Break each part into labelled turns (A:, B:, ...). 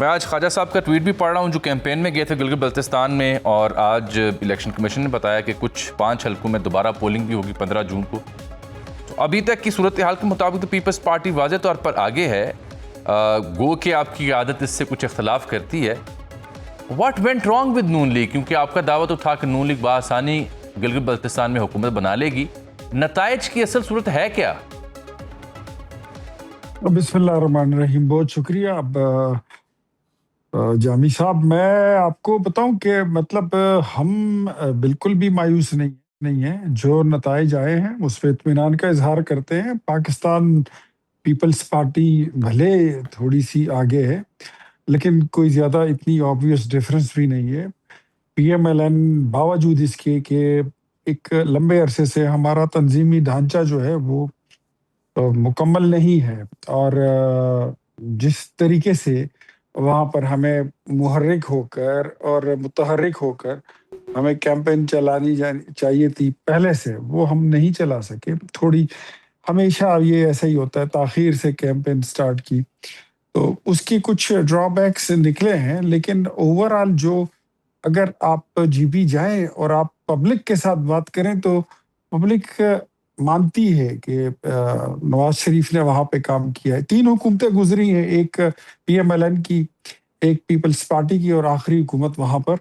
A: میں آج خواجہ صاحب کا ٹویٹ بھی پڑھ رہا ہوں جو کیمپین میں گئے تھے گلگت بلتستان میں، اور آج الیکشن کمیشن نے بتایا کہ کچھ 5 حلقوں میں دوبارہ پولنگ بھی ہوگی 15 جون کو. تو ابھی تک کی صورتحال کے مطابق تو پیپلز پارٹی واضح طور پر آگے ہے، گو کہ آپ کی عادت اس سے کچھ اختلاف کرتی ہے. What went wrong with Noon League? کیونکہ آپ کا دعویٰ تو تھا کہ نون لیگ بآسانی گلگت بلتستان میں حکومت بنا لے گی، نتائج کی اصل صورت ہے کیا؟
B: بسم اللہ الرحمن الرحیم. بہت شکریہ. اب جامی صاحب، میں آپ کو بتاؤں کہ مطلب ہم بالکل بھی مایوس نہیں ہیں. جو نتائج آئے ہیں اس پہ اطمینان کا اظہار کرتے ہیں. پاکستان پیپلز پارٹی بھلے تھوڑی سی آگے ہے لیکن کوئی زیادہ اتنی آبویس ڈفرنس بھی نہیں ہے. پی ایم ایل این باوجود اس کے کہ ایک لمبے عرصے سے ہمارا تنظیمی ڈھانچہ جو ہے وہ مکمل نہیں ہے، اور جس طریقے سے وہاں پر ہمیں محرک ہو کر اور متحرک ہو کر ہمیں کیمپین چلانی چاہیے تھی پہلے سے، وہ ہم نہیں چلا سکے. تھوڑی ہمیشہ یہ ایسا ہی ہوتا ہے، تاخیر سے کیمپین سٹارٹ کی تو اس کی کچھ ڈرا بیکس نکلے ہیں. لیکن اوور آل جو اگر آپ جی بی جائیں اور آپ پبلک کے ساتھ بات کریں تو پبلک مانتی ہے کہ نواز شریف نے وہاں پہ کام کیا ہے. 3 حکومتیں گزری ہیں، ایک پی ایم ایل این کی، ایک پیپلز پارٹی کی، اور آخری حکومت وہاں پر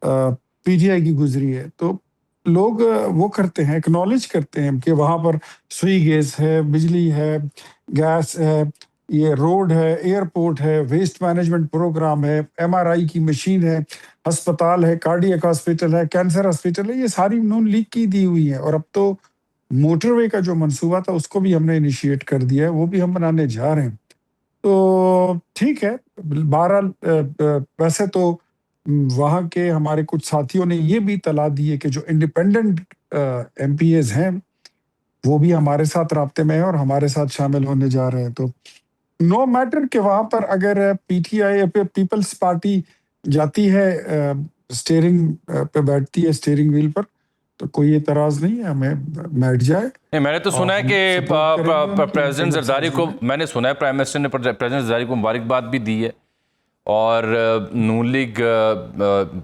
B: پی ٹی آئی کی گزری ہے. تو لوگ وہ کرتے ہیں، اکنالج کرتے ہیں کہ وہاں پر سوئی گیس ہے، بجلی ہے، گیس ہے، یہ روڈ ہے، ایئرپورٹ ہے، ویسٹ مینجمنٹ پروگرام ہے، ایم آر آئی کی مشین ہے، ہسپتال ہے، کارڈیک ہاسپٹل ہے، کینسر ہاسپٹل ہے. یہ ساری نون لیگ کی دی ہوئی ہے. اور اب تو موٹر وے کا جو منصوبہ تھا اس کو بھی ہم نے انیشیٹ کر دیا ہے، وہ بھی ہم بنانے جا رہے ہیں. تو ٹھیک ہے. بہرحال ویسے تو وہاں کے ہمارے کچھ ساتھیوں نے یہ بھی اطلاع دی ہے کہ جو انڈیپینڈنٹ ایم پی ایز ہیں وہ بھی ہمارے ساتھ رابطے میں ہیں اور ہمارے ساتھ شامل ہونے جا رہے ہیں. تو نو میٹر کہ وہاں پر اگر P T I peoples party جاتی ہے، اسٹیئرنگ پہ بیٹھتی ہے، اسٹیئرنگ ویل پر، تو کوئی اعتراض نہیں ہے، ہمیں بیٹھ جائے.
A: میں نے تو سنا ہے کہ پریزیڈنٹ زرداری کو، میں نے سنا ہے پرائم منسٹر نے پریزیڈنٹ زرداری کو مبارکباد بھی دی ہے، اور نون لیگ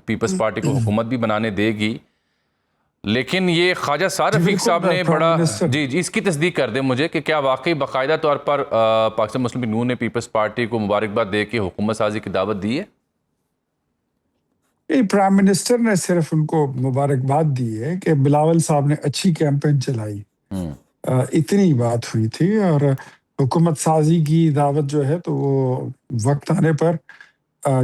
A: پیپلز پارٹی کو حکومت بھی بنانے دے گی. لیکن یہ خواجہ سعد رفیق صاحب نے بڑا جی اس کی تصدیق کر دیں مجھے کہ کیا واقعی باقاعدہ طور پر پاکستان مسلم لیگ نون نے پیپلز پارٹی کو مبارکباد دے کے حکومت سازی کی دعوت دی ہے؟
B: پرائم منسٹر نے صرف ان کو مبارکباد دی ہے کہ بلاول صاحب نے اچھی کیمپین چلائی، اتنی بات ہوئی تھی. اور حکومت سازی کی دعوت جو ہے تو وہ وقت آنے پر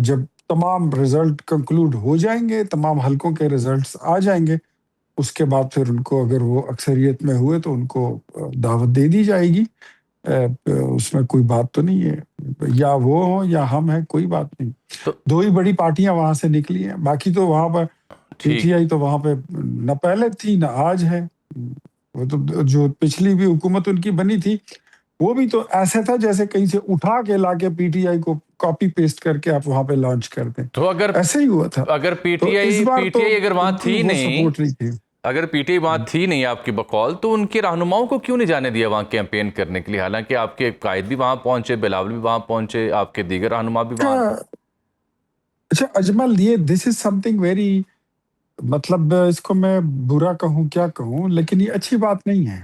B: جب تمام رزلٹ کنکلوڈ ہو جائیں گے، تمام حلقوں کے رزلٹس آ جائیں گے، اس کے بعد پھر ان کو اگر وہ اکثریت میں ہوئے تو ان کو دعوت دے دی جائے گی. اس میں کوئی بات تو نہیں ہے، یا وہ ہوں یا ہم ہیں، کوئی بات نہیں. 2 ہی بڑی پارٹیاں وہاں سے نکلی ہیں، باقی تو وہاں پر پی ٹی آئی تو وہاں پہ نہ پہلے تھی نہ آج ہے. وہ تو جو پچھلی بھی حکومت ان کی بنی تھی وہ بھی تو ایسے تھا جیسے کہیں سے اٹھا کے لا کے پی ٹی آئی کو کاپی پیسٹ کر کے آپ وہاں پہ لانچ کر دیں.
A: تو
B: ایسے ہی ہوا تھا.
A: اگر پی ٹی آئی اگر وہاں تھی نہیں، اگر پی ٹی آئی وہاں تھی نہیں آپ کی بقول، تو ان کے رہنماؤں کو کیوں نہیں جانے دیا وہاں کیمپین کرنے کے لیے؟ حالانکہ آپ کے قائد بھی وہاں پہنچے، بلاول بھی وہاں پہنچے، آپ کے دیگر رہنما بھی وہاں.
B: اچھا اجمل، یہ دس از سم تھنگ ویری، مطلب اس کو میں برا کہوں کیا کہوں، لیکن یہ اچھی بات نہیں ہے.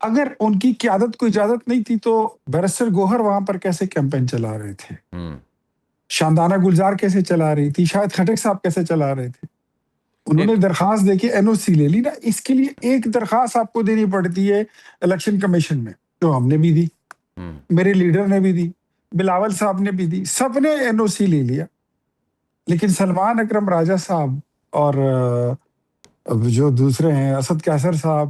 B: اگر ان کی قیادت کو اجازت نہیں تھی تو بیرسٹر گوہر وہاں پر کیسے کیمپین چلا رہے تھے؟ شاندانہ گلزار کیسے چلا رہی تھی؟ شاید خٹک صاحب کیسے چلا رہے تھے؟ انہوں نے درخواست دے کے این او سی لے لی نا. اس کے لیے ایک درخواست آپ کو دینی پڑتی ہے الیکشن کمیشن میں، جو ہم نے بھی دی، میرے لیڈر نے بھی دی، بلاول صاحب نے بھی دی، سب نے این او سی لے لیا. لیکن سلمان اکرم راجہ صاحب اور جو دوسرے ہیں اسد قیصر صاحب،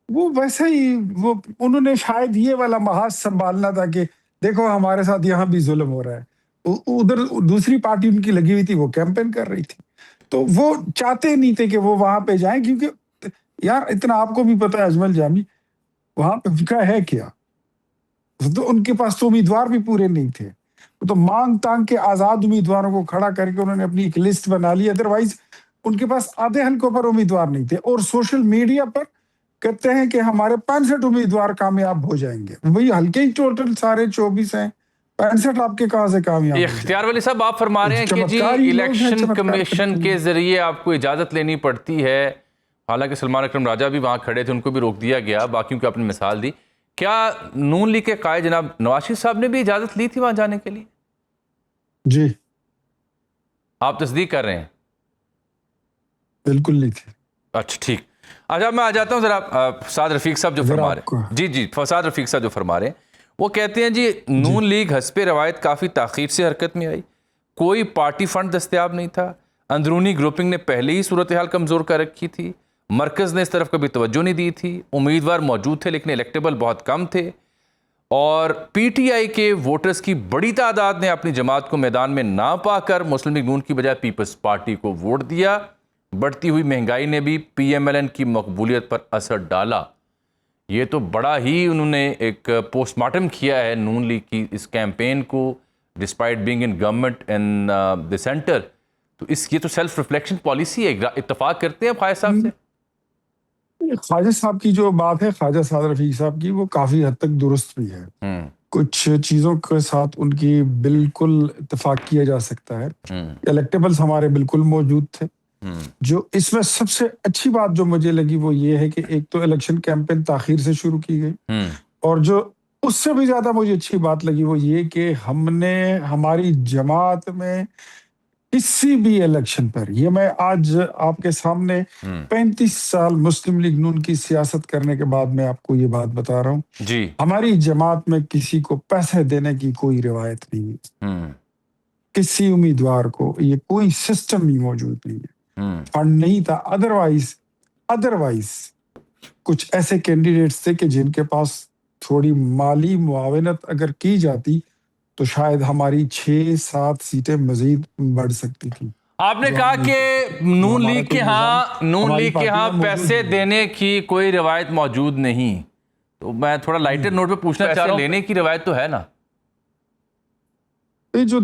B: وہ ویسے ہی وہ انہوں نے شاید یہ والا محاذ سنبھالنا تھا کہ دیکھو ہمارے ساتھ یہاں بھی ظلم ہو رہا ہے. ادھر دوسری پارٹی ان کی لگی ہوئی تھی، وہ کیمپین کر رہی تھی. تو وہ چاہتے نہیں تھے کہ وہ وہاں پہ جائیں، کیونکہ یار اتنا آپ کو بھی پتہ ہے اجمل جامی، وہاں پہ فکا ہے کیا؟ تو ان کے پاس تو امیدوار بھی پورے نہیں تھے. تو مانگ تانگ کے آزاد امیدواروں کو کھڑا کر کے انہوں نے اپنی ایک لسٹ بنا لی. ادروائز ان کے پاس آدھے حلقوں پر امیدوار نہیں تھے، اور سوشل میڈیا پر کہتے ہیں کہ ہمارے 65 امیدوار کامیاب ہو جائیں گے. وہی حلقے ہی ٹوٹل سارے 24 ہیں. 65 آپ کے کہاں سے کامیاب ہو
A: اختیار ولی صاحب آپ فرما رہے ہیں کہ جی الیکشن کمیشن کے ذریعے آپ کو اجازت لینی پڑتی ہے، حالانکہ سلمان اکرم راجہ بھی وہاں کھڑے تھے، ان کو بھی روک دیا گیا، باقیوں کو اپنی مثال دی. کیا نون لیگ کے قائد جناب نواز شریف صاحب نے بھی اجازت لی تھی وہاں جانے کے لیے؟
B: جی
A: آپ تصدیق کر رہے ہیں؟
B: بالکل نہیں تھی.
A: اچھا ٹھیک. اچھا میں آ جاتا ہوں ذرا فساد رفیق صاحب جو فرما رہے ہیں. جی فساد رفیق صاحب جو فرما رہے ہیں وہ کہتے ہیں جی نون لیگ حسب روایت کافی تاخیر سے حرکت میں آئی، کوئی پارٹی فنڈ دستیاب نہیں تھا، اندرونی گروپنگ نے پہلے ہی صورتحال کمزور کر رکھی تھی، مرکز نے اس طرف کبھی توجہ نہیں دی تھی، امیدوار موجود تھے لیکن الیکٹیبل بہت کم تھے، اور پی ٹی آئی کے ووٹرز کی بڑی تعداد نے اپنی جماعت کو میدان میں نہ پا کر مسلم لیگ نون کی بجائے پیپلز پارٹی کو ووٹ دیا. بڑھتی ہوئی مہنگائی نے بھی پی ایم ایل این کی مقبولیت پر اثر ڈالا. یہ تو بڑا ہی انہوں نے ایک پوسٹ مارٹم کیا ہے نون لیگ کی اس کیمپین کو، despite being in government in the centre. تو یہ تو سیلف ریفلیکشن پالیسی ہے. اتفاق کرتے ہیں خواجہ صاحب سے؟
B: خواجہ صاحب کی جو بات ہے، خواجہ سعد رفیق صاحب کی، وہ کافی حد تک درست بھی ہے. کچھ چیزوں کے ساتھ ان کی بالکل اتفاق کیا جا سکتا ہے. الیکٹیبلز ہمارے بالکل موجود تھے. جو اس میں سب سے اچھی بات جو مجھے لگی وہ یہ ہے کہ ایک تو الیکشن کیمپین تاخیر سے شروع کی گئی، اور جو اس سے بھی زیادہ مجھے اچھی بات لگی وہ یہ کہ ہم نے ہماری جماعت میں کسی بھی الیکشن پر، یہ میں آج آپ کے سامنے 35 سال مسلم لیگ نون کی سیاست کرنے کے بعد میں آپ کو یہ بات بتا رہا ہوں،
A: جی
B: ہماری جماعت میں کسی کو پیسے دینے کی کوئی روایت نہیں ہے. کسی امیدوار کو یہ کوئی سسٹم ہی موجود نہیں ہے، فنڈ نہیں تھا. ادروائز کچھ ایسے کینڈیڈیٹس تھے کہ جن کے پاس تھوڑی مالی معاونت اگر کی جاتی تو شاید ہماری 6-7 سیٹیں مزید بڑھ سکتی تھی.
A: آپ نے کہا کہ نون لیگ کے ہاں پیسے دینے کی کوئی روایت موجود نہیں، تو میں تھوڑا لائٹر نوٹ پہ پوچھنا چاہ رہا ہوں، لینے کی روایت تو ہے نا؟
B: جو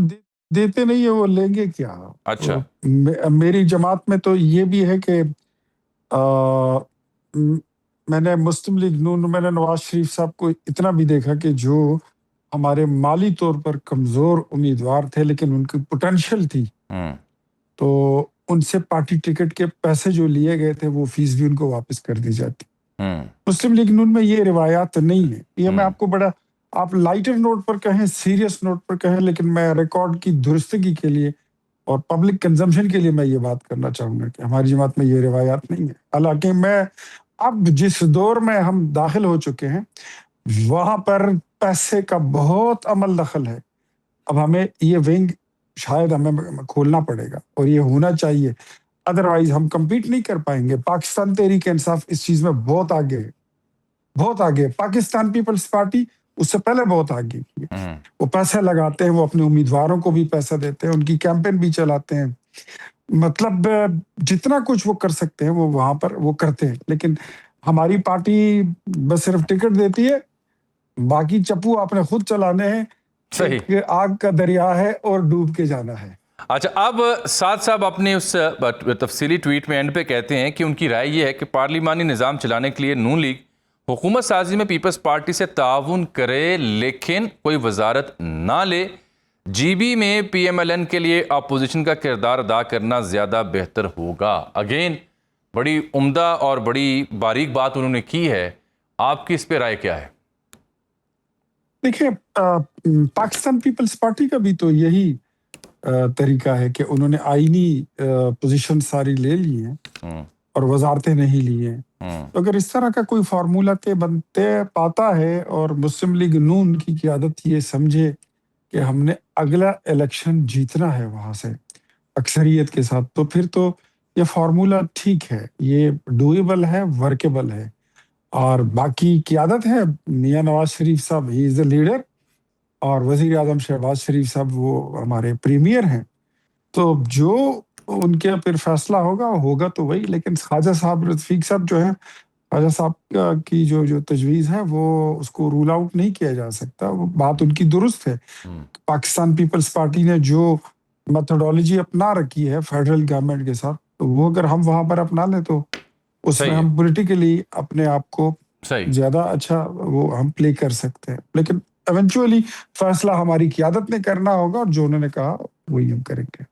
B: دیتے نہیں ہے وہ لیں گے کیا؟
A: اچھا
B: میری جماعت میں تو یہ بھی ہے کہ میں نے مسلم لیگ نون میں نے نواز شریف صاحب کو اتنا بھی دیکھا کہ جو ہمارے مالی طور پر کمزور امیدوار تھے لیکن ان کی پوٹینشیل تھی، تو ان سے پارٹی ٹکٹ کے پیسے جو لیے گئے تھے وہ فیس بھی ان کو واپس کر دی جاتی. مسلم لیگ نون میں یہ روایات نہیں ہے. یہ میں آپ کو بڑا، آپ لائٹر نوٹ پر کہیں، سیریس نوٹ پر کہیں، لیکن میں ریکارڈ کی درستگی کے لیے اور پبلک کنزمپشن کے لیے میں یہ بات کرنا چاہوں گا کہ ہماری جماعت میں یہ روایات نہیں ہے. حالانکہ میں اب جس دور میں ہم داخل ہو چکے ہیں وہاں پر پیسے کا بہت عمل دخل ہے. اب ہمیں یہ ونگ شاید ہمیں کھولنا پڑے گا اور یہ ہونا چاہیے، ادروائز ہم کمپیٹ نہیں کر پائیں گے. پاکستان تحریک انصاف اس چیز میں بہت آگے ہے، بہت آگے. پاکستان پیپلز پارٹی اس سے پہلے بہت آگے کی ہے. وہ پیسے لگاتے ہیں، وہ اپنے امیدواروں کو بھی پیسہ دیتے ہیں، ان کی کیمپین بھی چلاتے ہیں. مطلب جتنا کچھ وہ کر سکتے ہیں وہ وہاں پر وہ کرتے ہیں. لیکن ہماری پارٹی بس صرف ٹکٹ دیتی ہے، باقی چپو آپ نے خود چلانے ہیں.
A: صحیح،
B: آگ کا دریا ہے اور ڈوب کے جانا ہے.
A: اچھا اب سعد صاحب اپنے اس تفصیلی ٹویٹ میں اینڈ پہ کہتے ہیں کہ ان کی رائے یہ ہے کہ پارلیمانی نظام چلانے کے لیے نون لیگ حکومت سازی میں پیپلز پارٹی سے تعاون کرے لیکن کوئی وزارت نہ لے. جی بی میں پی ایم ایل این کے لیے اپوزیشن کا کردار ادا کرنا زیادہ بہتر ہوگا. اگین بڑی عمدہ اور بڑی باریک بات انہوں نے کی ہے. آپ کی اس پہ رائے کیا ہے؟
B: دیکھیں، پاکستان پیپلز پارٹی کا بھی تو یہی طریقہ ہے کہ انہوں نے آئینی پوزیشن ساری لے لی ہیں اور وزارتیں نہیں لی ہیں. تو اگر اس طرح کا کوئی فارمولہ بنتے پاتا ہے اور مسلم لیگ نون کی قیادت یہ سمجھے کہ ہم نے اگلا الیکشن جیتنا ہے وہاں سے اکثریت کے ساتھ، تو پھر تو یہ فارمولہ ٹھیک ہے، یہ ڈویبل ہے، ورکیبل ہے. اور باقی قیادت ہے میاں نواز شریف صاحب، ہی از اے لیڈر، اور وزیر اعظم شہباز شریف صاحب وہ ہمارے پریمیئر ہیں. تو جو ان کے پھر فیصلہ ہوگا تو وہی. لیکن خواجہ صاحب رفیق صاحب جو ہیں، خواجہ صاحب کی جو تجویز ہے وہ اس کو رول آؤٹ نہیں کیا جا سکتا. وہ بات ان کی درست ہے. پاکستان پیپلز پارٹی نے جو میتھڈالوجی اپنا رکھی ہے فیڈرل گورنمنٹ کے ساتھ، تو وہ اگر ہم وہاں پر اپنا لیں تو اس میں ہم پولیٹیکلی اپنے آپ کو زیادہ اچھا وہ ہم پلے کر سکتے ہیں. لیکن ایونچولی فیصلہ ہماری قیادت نے کرنا ہوگا اور جو انہوں نے کہا وہی ہم کریں گے.